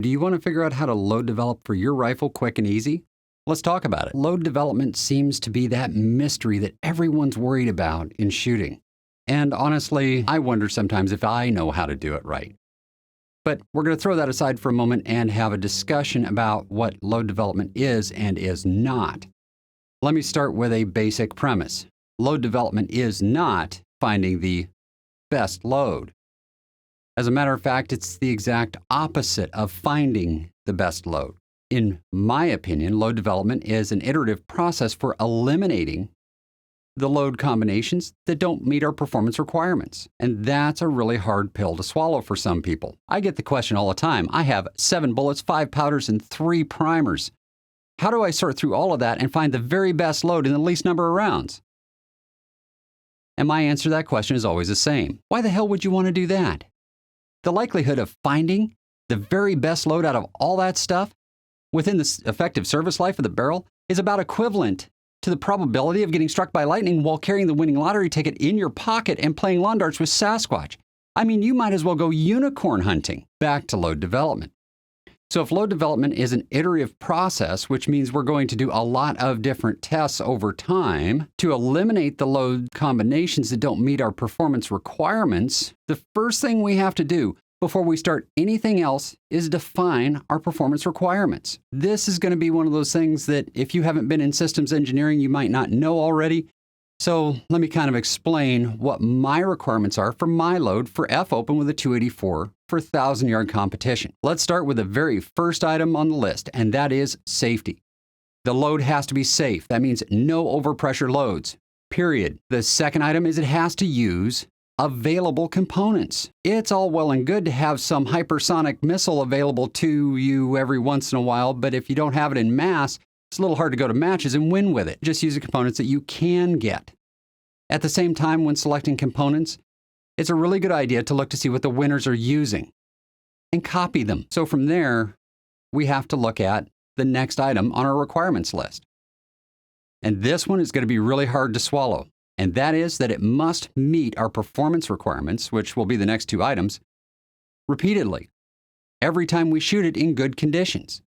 Do you want to figure out how to load develop for your rifle quick and easy? Let's talk about it. Load development seems to be that mystery that everyone's worried about in shooting. And honestly, I wonder sometimes if I know how to do it right. But we're going to throw that aside for a moment and have a discussion about what load development is and is not. Let me start with a basic premise. Load development is not finding the best load. As a matter of fact, it's the exact opposite of finding the best load. In my opinion, load development is an iterative process for eliminating the load combinations that don't meet our performance requirements. And that's a really hard pill to swallow for some people. I get the question all the time. I have 7 bullets, 5 powders, and 3 primers. How do I sort through all of that and find the very best load in the least number of rounds? And my answer to that question is always the same. Why the hell would you want to do that? The likelihood of finding the very best load out of all that stuff within the effective service life of the barrel is about equivalent to the probability of getting struck by lightning while carrying the winning lottery ticket in your pocket and playing lawn darts with Sasquatch. I mean, you might as well go unicorn hunting. Back to load development. So if load development is an iterative process, which means we're going to do a lot of different tests over time to eliminate the load combinations that don't meet our performance requirements, the first thing we have to do before we start anything else is define our performance requirements. This is going to be one of those things that if you haven't been in systems engineering, you might not know already. So let me kind of explain what my requirements are for my load for F-Open with a 284 for 1,000-yard competition. Let's start with the very first item on the list, and that is safety. The load has to be safe. That means no overpressure loads, period. The second item is it has to use available components. It's all well and good to have some hypersonic missile available to you every once in a while, but if you don't have it in mass, it's a little hard to go to matches and win with it. Just use the components that you can get. At the same time, when selecting components, it's a really good idea to look to see what the winners are using and copy them. So from there, we have to look at the next item on our requirements list. And this one is going to be really hard to swallow. And that is that it must meet our performance requirements, which will be the next 2 items, repeatedly, every time we shoot it in good conditions.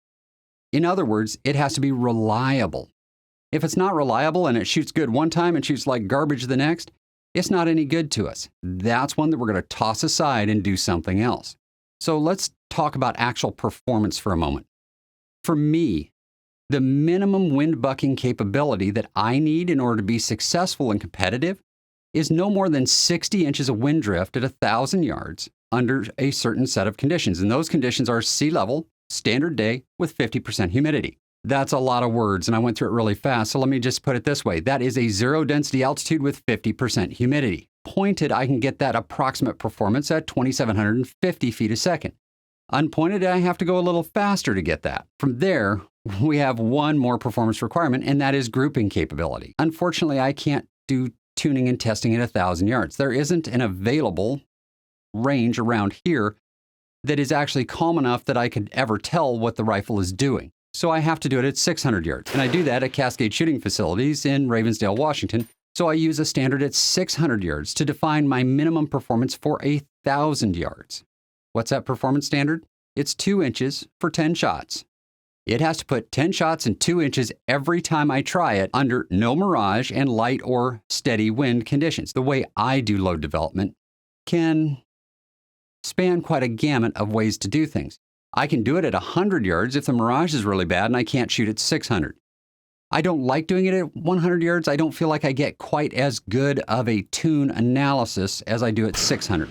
In other words, it has to be reliable. If it's not reliable and it shoots good one time and shoots like garbage the next, it's not any good to us. That's one that we're going to toss aside and do something else. So let's talk about actual performance for a moment. For me, the minimum wind bucking capability that I need in order to be successful and competitive is no more than 60 inches of wind drift at 1,000 yards under a certain set of conditions. And those conditions are sea level, standard day with 50% humidity. That's a lot of words, and I went through it really fast, so let me just put it this way. That is a zero density altitude with 50% humidity. Pointed, I can get that approximate performance at 2,750 feet a second. Unpointed, I have to go a little faster to get that. From there, we have one more performance requirement, and that is grouping capability. Unfortunately, I can't do tuning and testing at 1,000 yards. There isn't an available range around here that is actually calm enough that I could ever tell what the rifle is doing. So I have to do it at 600 yards. And I do that at Cascade Shooting Facilities in Ravensdale, Washington. So I use a standard at 600 yards to define my minimum performance for 1,000 yards. What's that performance standard? It's 2 inches for 10 shots. It has to put 10 shots in 2 inches every time I try it under no mirage and light or steady wind conditions. The way I do load development can span quite a gamut of ways to do things. I can do it at 100 yards if the mirage is really bad and I can't shoot at 600. I don't like doing it at 100 yards. I don't feel like I get quite as good of a tune analysis as I do at 600.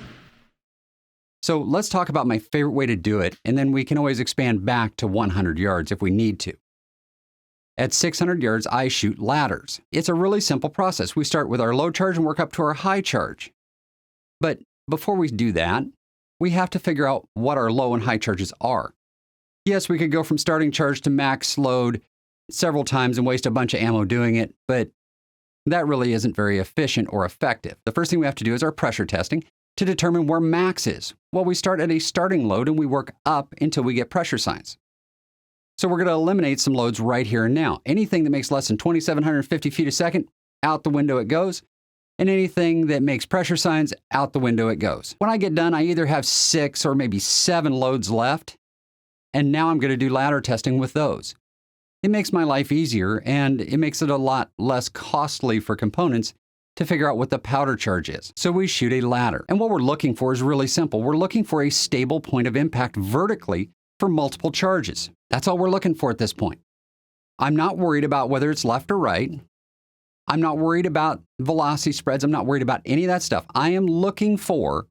So let's talk about my favorite way to do it, and then we can always expand back to 100 yards if we need to. At 600 yards, I shoot ladders. It's a really simple process. We start with our low charge and work up to our high charge. But before we do that, we have to figure out what our low and high charges are. Yes, we could go from starting charge to max load several times and waste a bunch of ammo doing it, but that really isn't very efficient or effective. The first thing we have to do is our pressure testing to determine where max is. Well, we start at a starting load and we work up until we get pressure signs. So we're going to eliminate some loads right here and now. Anything that makes less than 2,750 feet a second, out the window it goes. And anything that makes pressure signs, out the window it goes. When I get done, I either have 6 or maybe 7 loads left. And now I'm going to do ladder testing with those. It makes my life easier, and it makes it a lot less costly for components to figure out what the powder charge is. So we shoot a ladder. And what we're looking for is really simple. We're looking for a stable point of impact vertically for multiple charges. That's all we're looking for at this point. I'm not worried about whether it's left or right. I'm not worried about velocity spreads. I'm not worried about any of that stuff. I am looking for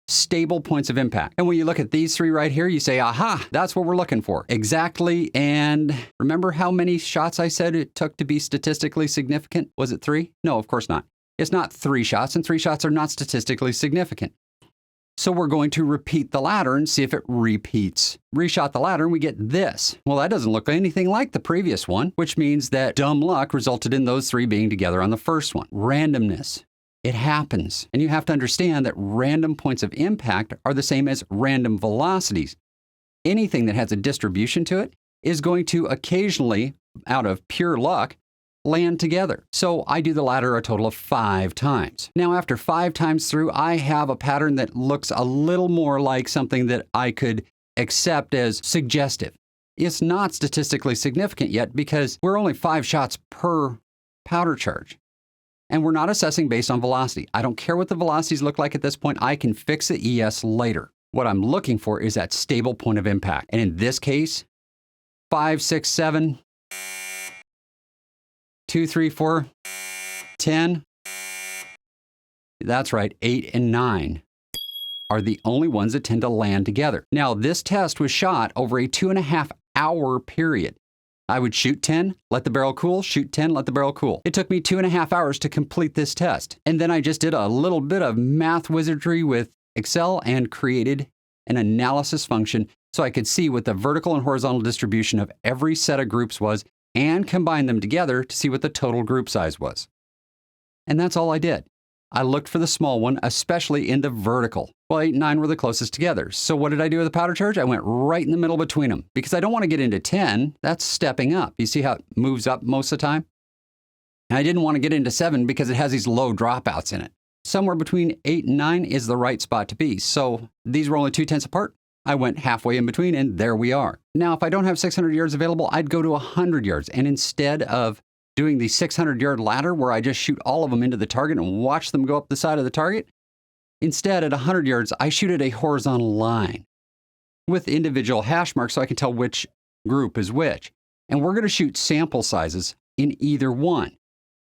stable points of impact. And when you look at these three right here, you say, aha, that's what we're looking for. Exactly. And remember how many shots I said it took to be statistically significant? Was it 3? No, of course not. It's not 3 shots, and 3 shots are not statistically significant. So we're going to repeat the ladder and see if it repeats. Reshot the ladder and we get this. Well, that doesn't look anything like the previous one, which means that dumb luck resulted in those 3 being together on the first one. Randomness. It happens. And you have to understand that random points of impact are the same as random velocities. Anything that has a distribution to it is going to occasionally, out of pure luck, land together. So I do the ladder a total of 5 times. Now, after 5 times through, I have a pattern that looks a little more like something that I could accept as suggestive. It's not statistically significant yet because we're only 5 shots per powder charge. And we're not assessing based on velocity. I don't care what the velocities look like at this point. I can fix the ES later. What I'm looking for is that stable point of impact. And in this case, 5, 6, 7, 2, 3, 4, 10. That's right, 8 and 9 are the only ones that tend to land together. Now, this test was shot over a 2.5-hour period. I would shoot 10, let the barrel cool, shoot 10, let the barrel cool. It took me 2.5 hours to complete this test. And then I just did a little bit of math wizardry with Excel and created an analysis function so I could see what the vertical and horizontal distribution of every set of groups was and combine them together to see what the total group size was. And that's all I did. I looked for the small one, especially in the vertical. Well, 8 and 9 were the closest together. So what did I do with the powder charge? I went right in the middle between them because I don't want to get into 10. That's stepping up. You see how it moves up most of the time? And I didn't want to get into 7 because it has these low dropouts in it. Somewhere between 8 and 9 is the right spot to be. So these were only 2/10 apart. I went halfway in between, and there we are. Now, if I don't have 600 yards available, I'd go to 100 yards. And instead of doing the 600-yard ladder where I just shoot all of them into the target and watch them go up the side of the target, instead, at 100 yards, I shoot at a horizontal line with individual hash marks so I can tell which group is which. And we're going to shoot sample sizes in either one.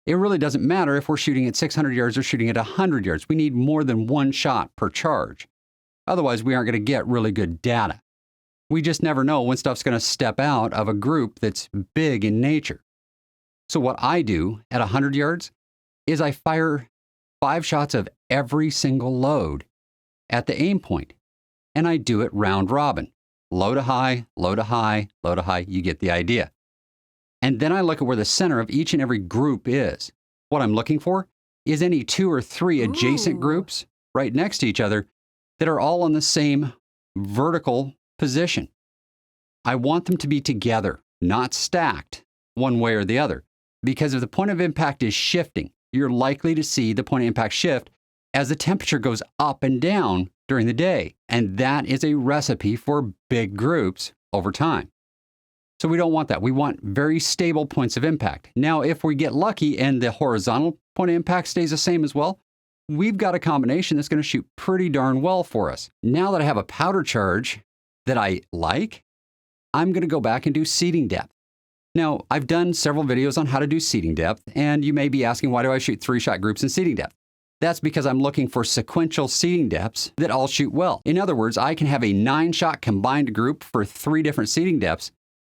It really doesn't matter if we're shooting at 600 yards or shooting at 100 yards. We need more than 1 shot per charge. Otherwise, we aren't going to get really good data. We just never know when stuff's going to step out of a group that's big in nature. So what I do at 100 yards is I fire 5 shots of every single load at the aim point, and I do it round robin. Low to high, low to high, low to high. You get the idea. And then I look at where the center of each and every group is. What I'm looking for is any 2 or 3 adjacent groups right next to each other that are all in the same vertical position. I want them to be together, not stacked one way or the other. Because if the point of impact is shifting, you're likely to see the point of impact shift as the temperature goes up and down during the day. And that is a recipe for big groups over time. So we don't want that. We want very stable points of impact. Now, if we get lucky and the horizontal point of impact stays the same as well, we've got a combination that's going to shoot pretty darn well for us. Now that I have a powder charge that I like, I'm going to go back and do seeding depth. Now, I've done several videos on how to do seeding depth, and you may be asking, why do I shoot 3-shot groups in seeding depth? That's because I'm looking for sequential seeding depths that all shoot well. In other words, I can have a 9-shot combined group for 3 different seeding depths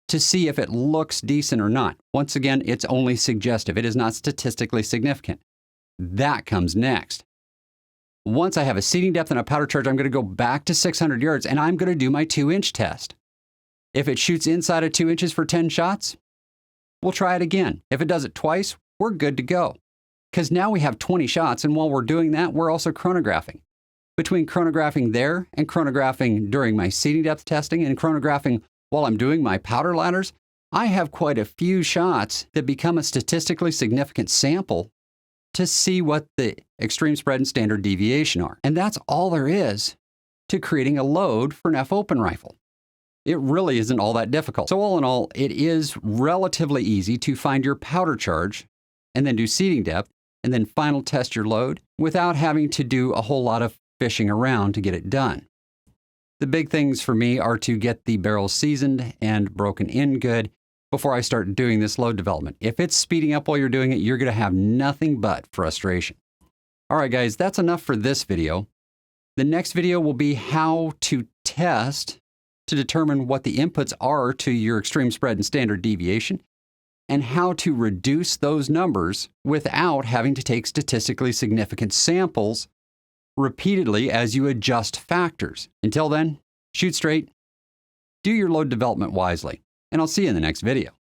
to see if it looks decent or not. Once again, it's only suggestive. It is not statistically significant. That comes next. Once I have a seeding depth and a powder charge, I'm going to go back to 600 yards, and I'm going to do my 2-inch test. If it shoots inside of 2 inches for 10 shots, we'll try it again. If it does it twice, we're good to go. Because now we have 20 shots, and while we're doing that, we're also chronographing. Between chronographing there and chronographing during my seeding depth testing and chronographing while I'm doing my powder ladders, I have quite a few shots that become a statistically significant sample to see what the extreme spread and standard deviation are. And that's all there is to creating a load for an F-open rifle. It really isn't all that difficult. So all in all, it is relatively easy to find your powder charge and then do seating depth and then final test your load without having to do a whole lot of fishing around to get it done. The big things for me are to get the barrel seasoned and broken in good before I start doing this load development. If it's speeding up while you're doing it, you're going to have nothing but frustration. All right, guys, that's enough for this video. The next video will be how to test to determine what the inputs are to your extreme spread and standard deviation, and how to reduce those numbers without having to take statistically significant samples repeatedly as you adjust factors. Until then, shoot straight, do your load development wisely, and I'll see you in the next video.